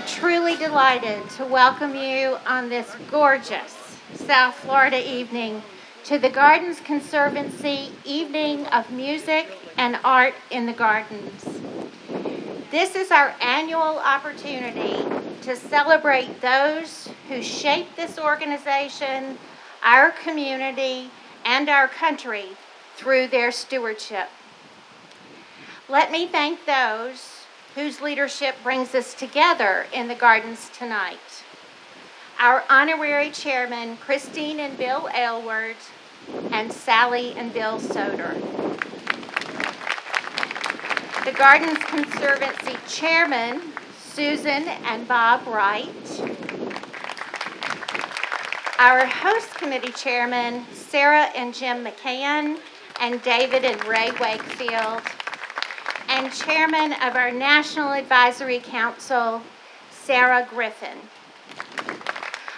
truly delighted to welcome you on this gorgeous South Florida evening to the Gardens Conservancy Evening of Music and Art in the Gardens. This is our annual opportunity to celebrate those who shaped this organization, our community, and our country through their stewardship. Let me thank those whose leadership brings us together in the Gardens tonight. Our honorary chairmen, Christine and Bill Aylward, and Sally and Bill Soter. The Gardens Conservancy chairmen, Susan and Bob Wright. Our host committee chairmen, Sarah and Jim McCann, and David and Ray Wakefield. And chairman of our National Advisory Council, Sarah Griffin.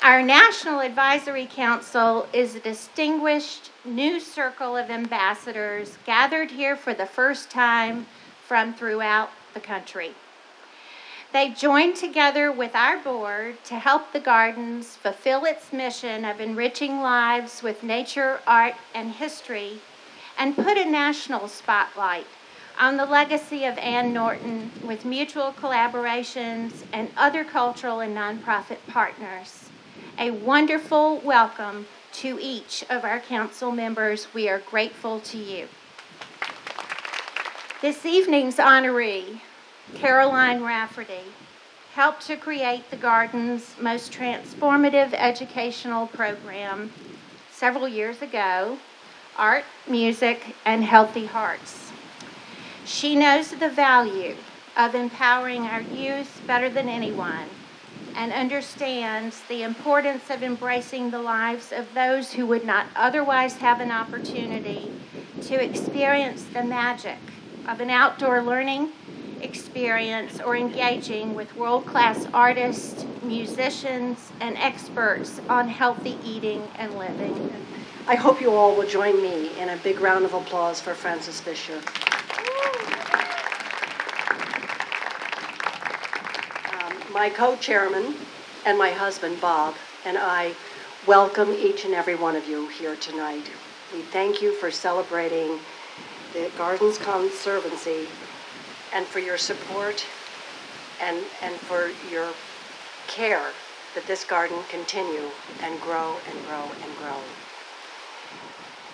Our National Advisory Council is a distinguished new circle of ambassadors gathered here for the first time from throughout the country. They joined together with our board to help the Gardens fulfill its mission of enriching lives with nature, art, and history, and put a national spotlight on the legacy of Ann Norton with mutual collaborations and other cultural and nonprofit partners. A wonderful welcome to each of our council members. We are grateful to you. This evening's honoree, Caroline Rafferty, helped to create the Garden's most transformative educational program several years ago, Art, Music, and Healthy Hearts. She knows the value of empowering our youth better than anyone and understands the importance of embracing the lives of those who would not otherwise have an opportunity to experience the magic of an outdoor learning experience or engaging with world-class artists, musicians, and experts on healthy eating and living. I hope you all will join me in a big round of applause for Frances Fisher. My co-chairman and my husband, Bob, and I welcome each and every one of you here tonight. We thank you for celebrating the Gardens Conservancy and for your support and for your care that this garden continue and grow and grow and grow.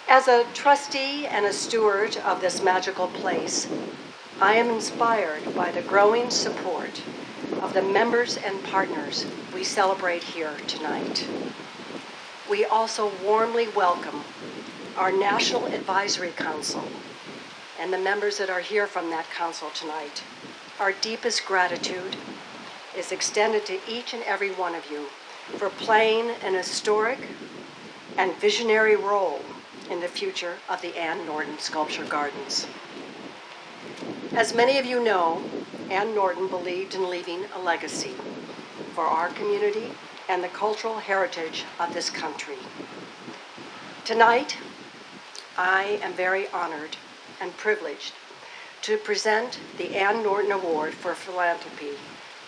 As a trustee and a steward of this magical place, I am inspired by the growing support of the members and partners we celebrate here tonight. We also warmly welcome our National Advisory Council and the members that are here from that council tonight. Our deepest gratitude is extended to each and every one of you for playing an historic and visionary role in the future of the Ann Norton Sculpture Gardens. As many of you know, Ann Norton believed in leaving a legacy for our community and the cultural heritage of this country. Tonight, I am very honored and privileged to present the Ann Norton Award for Philanthropy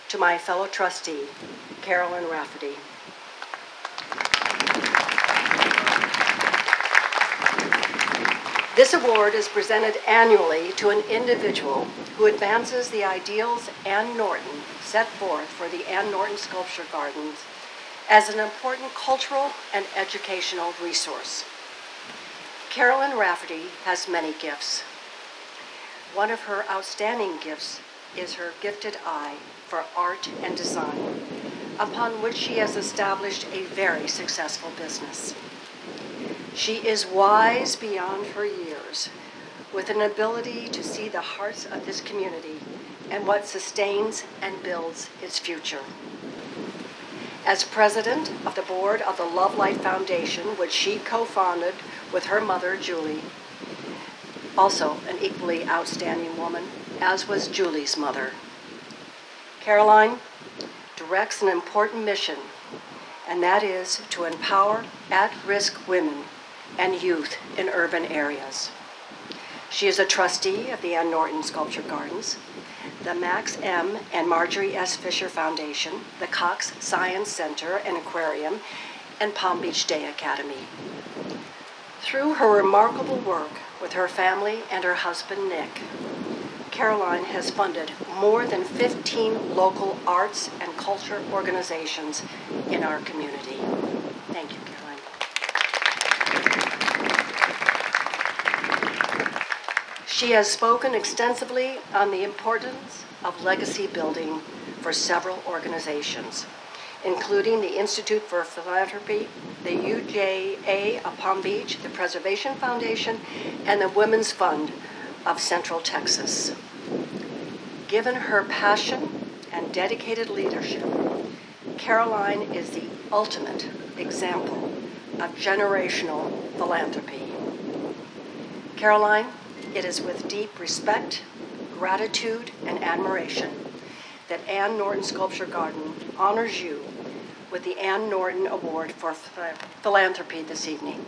to my fellow trustee, Caroline Rafferty. This award is presented annually to an individual who advances the ideals Ann Norton set forth for the Ann Norton Sculpture Gardens as an important cultural and educational resource. Caroline Rafferty has many gifts. One of her outstanding gifts is her gifted eye for art and design, upon which she has established a very successful business. She is wise beyond her years, with an ability to see the hearts of this community and what sustains and builds its future. As president of the board of the Love Light Foundation, which she co-founded with her mother, Julie, also an equally outstanding woman, as was Julie's mother, Caroline directs an important mission, and that is to empower at-risk women and youth in urban areas. She is a trustee of the Ann Norton Sculpture Gardens, the Max M. and Marjorie S. Fisher Foundation, the Cox Science Center and Aquarium, and Palm Beach Day Academy. Through her remarkable work with her family and her husband, Nick, Caroline has funded more than 15 local arts and culture organizations in our community. Thank you, Caroline. She has spoken extensively on the importance of legacy building for several organizations, including the Institute for Philanthropy, the UJA of Palm Beach, the Preservation Foundation, and the Women's Fund of Central Texas. Given her passion and dedicated leadership, Caroline is the ultimate example of generational philanthropy. Caroline, it is with deep respect, gratitude, and admiration that Ann Norton Sculpture Garden honors you with the Ann Norton Award for Philanthropy this evening.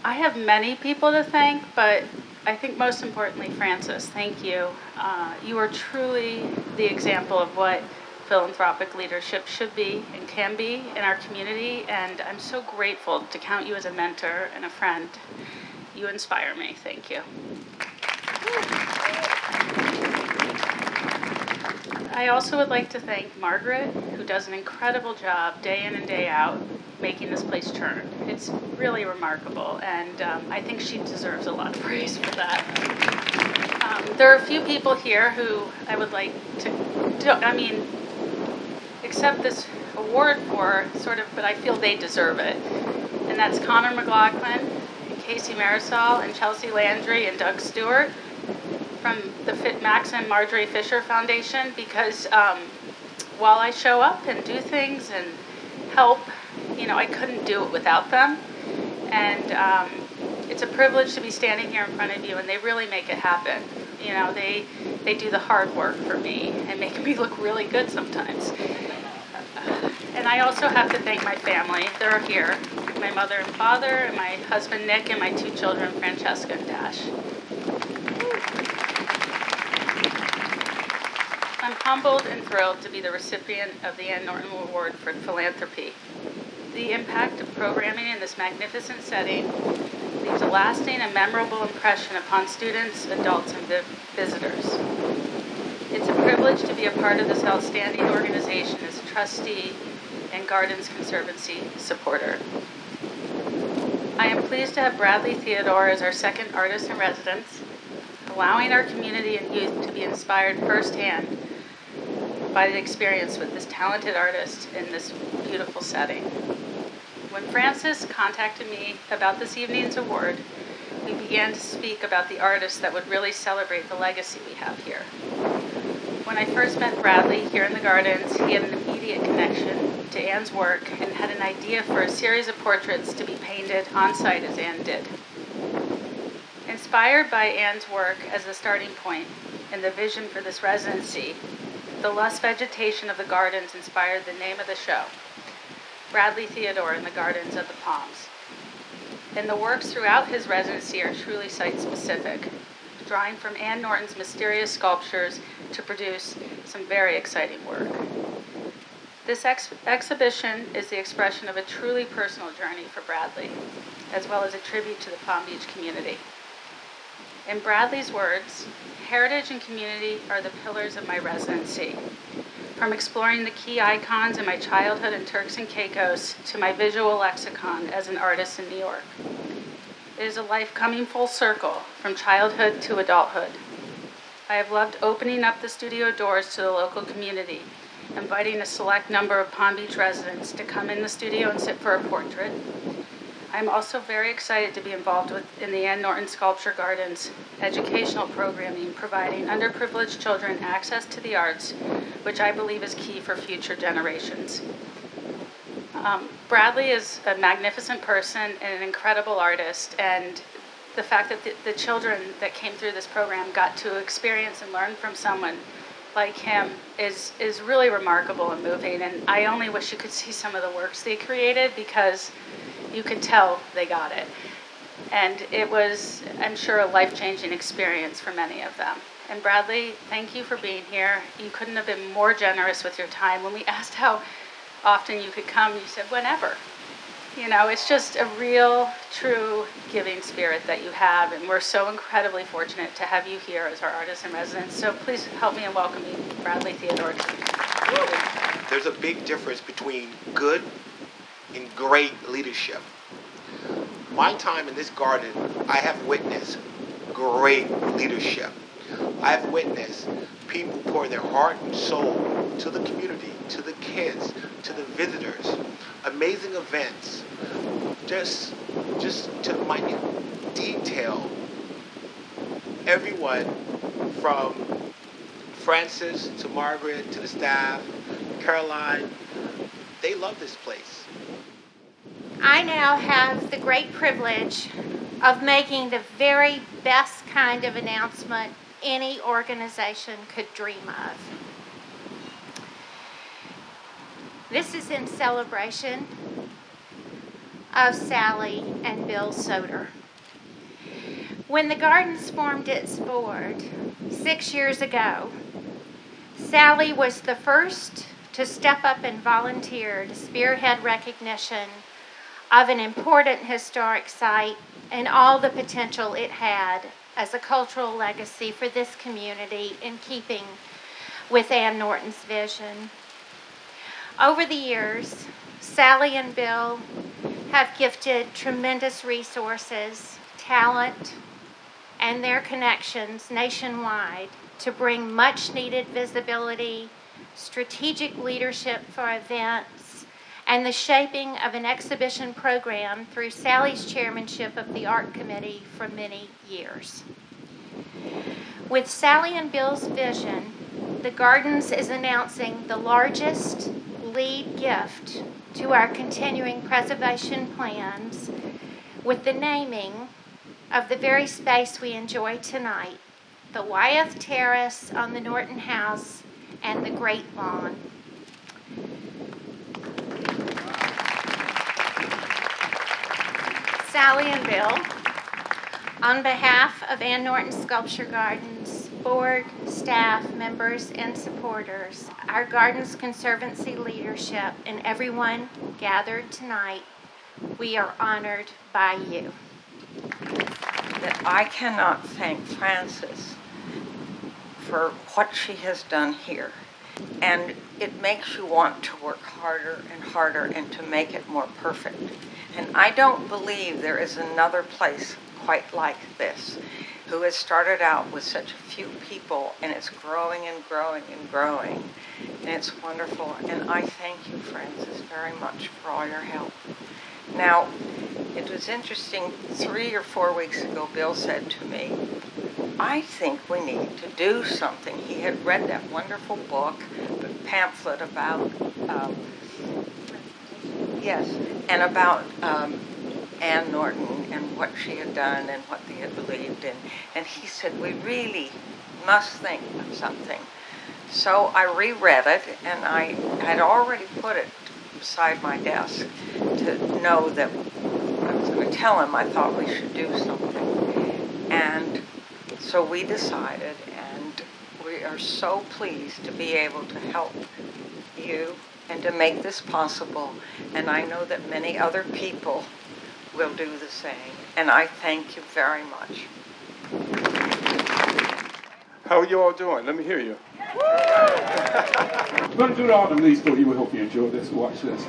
I have many people to thank, but I think most importantly, Frances, thank you. You are truly the example of what philanthropic leadership should be and can be in our community, and I'm so grateful to count you as a mentor and a friend. You inspire me. Thank you. I also would like to thank Margaret, who does an incredible job day in and day out making this place turn. It's really remarkable, and I think she deserves a lot of praise for that. There are a few people here who I would like to accept this award for, sort of, but I feel they deserve it. And that's Connor McLaughlin, and Casey Marisol, and Chelsea Landry, and Doug Stewart from the Max and Marjorie Fisher Foundation, because while I show up and do things and help, I couldn't do it without them. And it's a privilege to be standing here in front of you, and they really make it happen. They do the hard work for me and make me look really good sometimes. And I also have to thank my family. They're here, my mother and father, and my husband Nick, and my two children, Francesca and Dash. I'm humbled and thrilled to be the recipient of the Ann Norton Award for Philanthropy. The impact of programming in this magnificent setting leaves a lasting and memorable impression upon students, adults, and visitors. It's a privilege to be a part of this outstanding organization as a trustee and Gardens Conservancy supporter. I am pleased to have Bradley Theodore as our second artist in residence, allowing our community and youth to be inspired firsthand by the experience with this talented artist in this beautiful setting. When Frances contacted me about this evening's award, we began to speak about the artists that would really celebrate the legacy we have here. When I first met Bradley here in the Gardens, he had an immediate connection to Ann's work and had an idea for a series of portraits to be painted on site as Ann did. Inspired by Ann's work as the starting point and the vision for this residency, the lush vegetation of the gardens inspired the name of the show, Bradley Theodore in the Gardens of the Palms. And the works throughout his residency are truly site-specific, drawing from Ann Norton's mysterious sculptures to produce some very exciting work. This exhibition is the expression of a truly personal journey for Bradley, as well as a tribute to the Palm Beach community. In Bradley's words, heritage and community are the pillars of my residency. From exploring the key icons in my childhood in Turks and Caicos to my visual lexicon as an artist in New York. It is a life coming full circle from childhood to adulthood. I have loved opening up the studio doors to the local community, inviting a select number of Palm Beach residents to come in the studio and sit for a portrait. I'm also very excited to be involved in the Ann Norton Sculpture Garden's educational programming, providing underprivileged children access to the arts, which I believe is key for future generations. Bradley is a magnificent person and an incredible artist, and the fact that the children that came through this program got to experience and learn from someone like him is really remarkable and moving. And I only wish you could see some of the works they created, because you could tell they got it. And it was, I'm sure, a life-changing experience for many of them. And Bradley, thank you for being here. You couldn't have been more generous with your time. When we asked how often you could come, you said whenever. You know, it's just a real, true giving spirit that you have, and we're so incredibly fortunate to have you here as our artist in residence. So please help me in welcoming Bradley Theodore. There's a big difference between good and great leadership. My time in this garden, I have witnessed great leadership. I've witnessed people pouring their heart and soul to the community, to the kids, to the visitors. Amazing events, just to the minute detail. Everyone from Francis to Margaret to the staff, Caroline, they love this place. I now have the great privilege of making the very best kind of announcement any organization could dream of. This is in celebration of Sally and Bill Soter. When the Gardens formed its board 6 years ago, Sally was the first to step up and volunteer to spearhead recognition of an important historic site and all the potential it had as a cultural legacy for this community, in keeping with Ann Norton's vision. Over the years, Sally and Bill have gifted tremendous resources, talent, and their connections nationwide to bring much needed visibility, strategic leadership for events, and the shaping of an exhibition program through Sally's chairmanship of the Art Committee for many years. With Sally and Bill's vision, the Gardens is announcing the largest lead gift to our continuing preservation plans with the naming of the very space we enjoy tonight, the Wyeth Terrace on the Norton House and the Great Lawn. Sally and Bill, on behalf of Ann Norton Sculpture Gardens, board, staff, members, and supporters, our Gardens Conservancy leadership, and everyone gathered tonight, we are honored by you. That I cannot thank Frances for what she has done here. And it makes you want to work harder and harder and to make it more perfect. And I don't believe there is another place quite like this, who has started out with such a few people, and it's growing and growing and growing. And it's wonderful. And I thank you, Frances, very much for all your help. Now, it was interesting, 3 or 4 weeks ago, Bill said to me, I think we need to do something. He had read that wonderful book, the pamphlet about, about Ann Norton and what she had done and what they had believed in. And he said, we really must think of something. So I reread it, and I had already put it beside my desk to know that I was going to tell him I thought we should do something. And so we decided, and we are so pleased to be able to help you and to make this possible. And I know that many other people will do the same. And I thank you very much. How are you all doing? Let me hear you. We're going to do the autumn leaves for you. We hope you enjoy this. Watch this.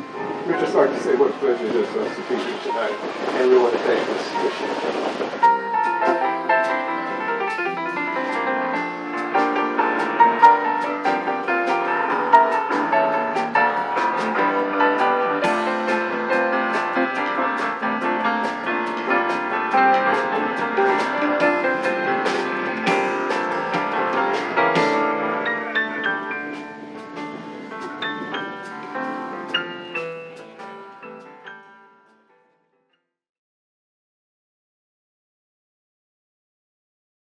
We'd just like to say what a pleasure it is for us to be here tonight. And we want to thank this.